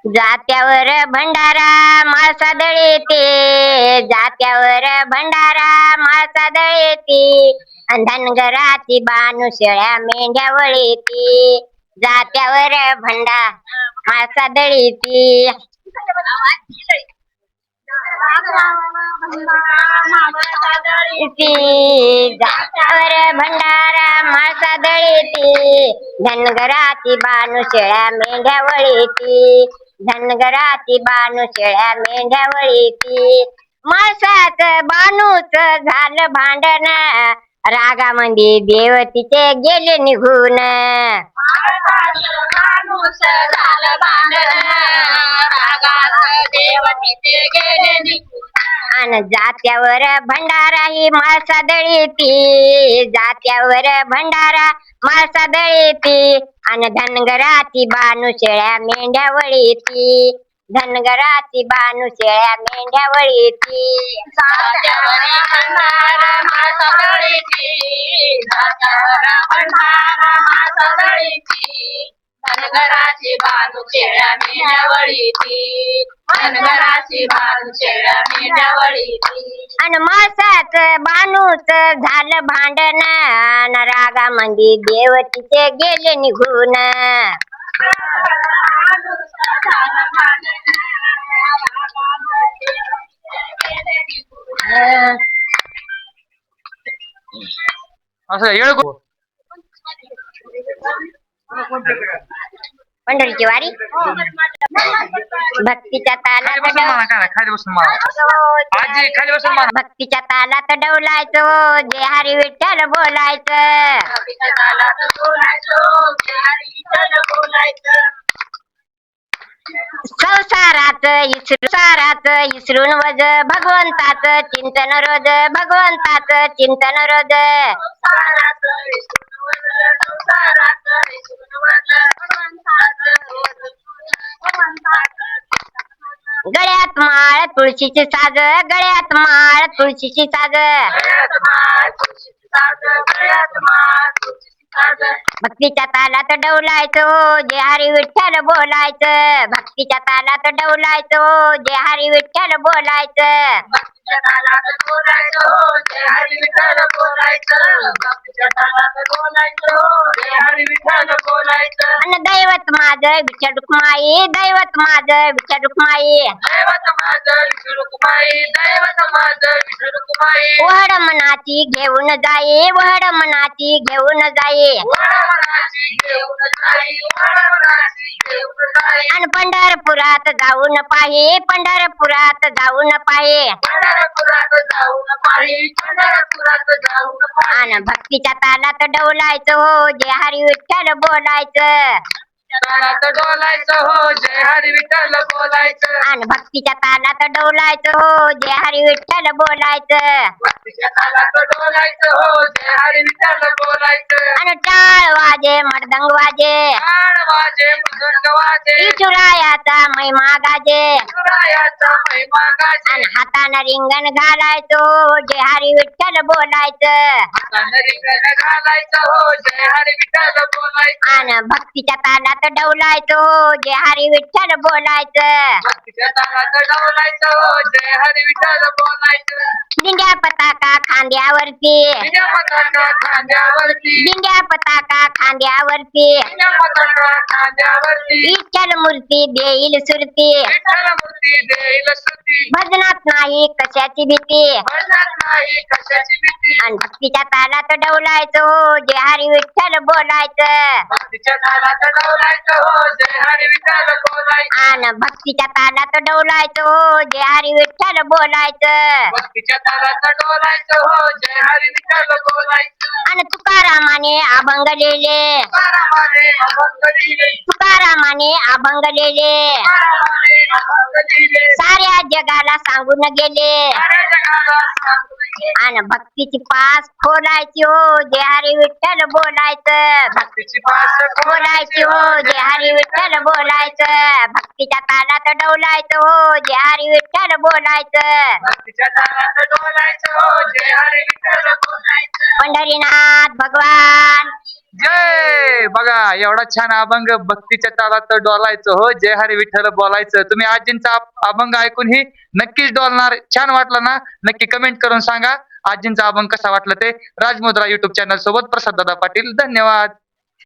जात्यावर भंडारा माळसा दळेते, जात्यावर भंडारा माळसा दळेते, धनगराची बानू शेळ्या मेंढ्या वळेती. जात्यावर भंडारा माळसा दळेती. जात्यावर भंडारा माळसा दळेती, धनगराची बानू शेळ्या मेंढ्या वळेती. धनगराची बानू शेळ्या मेंढ्या वळेती. माळसाच बानूच झालं भांडण, रागामध्ये देवतीचे गेले निघून. अन जात्यावर भंडारा ही माळसा दळीती, जात्यावर भंडारा माळसा दळीती, अन धनगराची बानू शेळ्या मेंढ्या वळीती. धनगराची बानू शेळ्या मेंढ्या वळीती. जात्यावर भंडारा माळसा दळीती, जात्यावर भंडारा माळसा दळीती, धनगराची बानू शेळ्या मेंढ्या वळीती. धनगराची बानू शेळ्या मेंढ्या वळीती. अन माळसाच बानूच झालं भांडण, अन रागामध्ये देवतीचे गेले निघून. पंढरीची वारी भक्तीच्या तालात भक्तीच्या तालात डवलायचो, जे हरी विठ्ठल बोलायचं. संसाराच इसरून वज भगवंताच चिंतन रोज, भगवंताच चिंतन रोज. गळ्यात माळ तुळशीची साज, गळ्यात माळ तुळशीची साज. भक्तीच्या तालात डवलायचो, जे हरी विठ्ठल बोलायचं. भक्तीच्या तालात डवलायचो, जे हरी विठ्ठल बोलायचं. अन दैवत माझं विठ्ठल रुक्माई, दैवत माझं विठ्ठल रुक्माई. वहड मनाची घेऊन जाई, वहड मनाची घेऊन जाई. आणि पंढरपुरात जाऊन पाही, पंढरपुरात जाऊन पाही. आणि भक्तीच्या तालात डवलायचं हो, जे हरी विठ्ठल बोलायचं. डोलायचं हो, जय हरी विठ्ठल बोलायचं. आणि भक्तीच्या तालात डवलायचं हो, जे हरी विठ्ठल बोलायचं. भक्तीच्या तालात डोलायचं हो, जय हरी विठ्ठल बोलायचं. आणि टाळ वाजे मर्दंग वाजे, टाळ वाजे मृदंग वाजे, विठुरायाचा महिमा गाजे. विठुरायाचा महिमा गाजे. आणि हातानं रिंगण घालायचो, जे हरी विठ्ठल बोलायचं. हातानं रिंगण घालायचं हो, जय हरी विठ्ठल बोलायचं. आणि भक्तीच्या तालात डवलायचो, जे हरी विठ्ठल बोलायचं. भक्तीच्या तालात डोलायचं हो, जय हरी विठ्ठल बोलायचं. दिंड्या पताका खांद्यावरती, दिंड्या पताका खांद्यावरती, दिंड्या पताका खांद्यावरती. दिंड्या पताका खांद्यावरती, विठ्ठल मूर्ती देईल सुरती, विठ्ठल मूर्ती देईल स्तुती. भजनात नाही कशाची भीती. भजनात नाही कशाची भीती. आणि भक्तीच्या तालात डवलायचो, जे हरी विठ्ठल बोलायचं. भक्तीच्या तालात डोलायचं हो, जय हरी विठ्ठल बोलायचं. आणि भक्तीच्या तालात डवलायचो, जे हरी विठ्ठल बोलायचं. भक्तीच्या तालात डोलायचं हो, जय हरी विठ्ठल बोलायचं. आणि तुकारामाने अभंग लिहिले, तुकारामाने अभंग लिहिले, तुकारामाने अभंग लिहिले. तुकारामाने अभंग लिहिले, साऱ्या जगाला सांगून गेले. साऱ्या जगाला सांगून गेले. आणि भक्तीची पास खोलायची हो, जे हरी विठ्ठल बोलायचं. भक्तीची पास बोलायची हो, जे हरी विठ्ठल बोलायचं. भक्तीच्या तालात डवलायचं हो, जे हरी विठ्ठल बोलायचं. भक्तीच्या तालात डोलायचं हो, जय हरी विठ्ठल बोलायचं. पंढरीनाथ भगवान जय. बघा एवढा छान अभंग भक्तीच्या तालात डोलायचं हो, जय हरी विठ्ठल बोलायचं. तुम्ही आजींचा अभंग ऐकून ही नक्कीच डोलणार. छान वाटलं ना? नक्की कमेंट करून सांगा आजींचा अभंग कसा वाटला ते. राजमुद्रा युट्यूब चॅनल सोबत प्रसाद दादा पाटील. धन्यवाद.